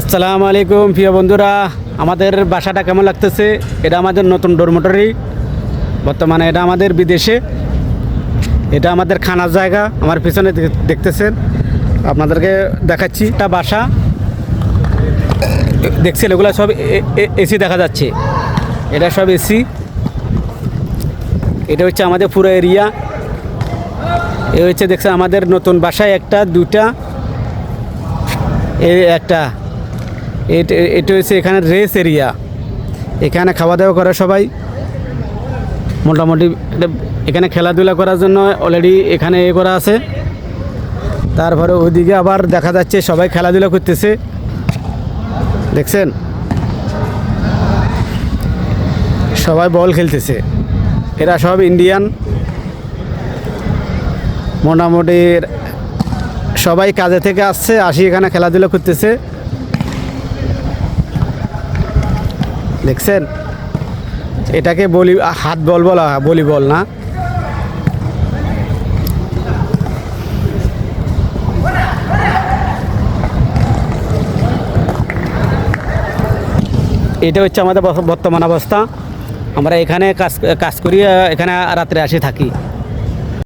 আসসালামু আলাইকুম প্রিয় বন্ধুরা, আমাদের বাসাটা কেমন লাগতেছে? এটা আমাদের নতুন ডরমিটরি। বর্তমানে এটা আমাদের বিদেশে, এটা আমাদের খানার জায়গা। আমার পিছনে দেখতেছেন, আপনাদেরকে দেখাচ্ছি। এটা বাসা দেখছেন, এগুলো সব এসি দেখা যাচ্ছে। এটা সব এসি। এটা হচ্ছে আমাদের পুরো এরিয়া। এ হচ্ছে দেখছেন আমাদের নতুন বাসায় একটা দুটা একটা এটা হচ্ছে এখানে রেস এরিয়া। এখানে খাওয়া দাওয়া করে সবাই মোটামুটি। এখানে খেলাধুলা করার জন্য অলরেডি এখানে করা আছে। তারপরে ওইদিকে আবার দেখা যাচ্ছে সবাই খেলাধুলা করতেছে, দেখছেন সবাই বল খেলতেছে। এরা সব ইন্ডিয়ান। মোটামুটি সবাই কাজে থেকে আসছে, আসি এখানে খেলাধুলা করতেছে, দেখছেন। এটাকে হাত বল বলা হয়, ভলিবল না। এটা হচ্ছে আমাদের বর্তমান অবস্থা। আমরা এখানে কাজ করি, এখানে রাত্রে আসি থাকি।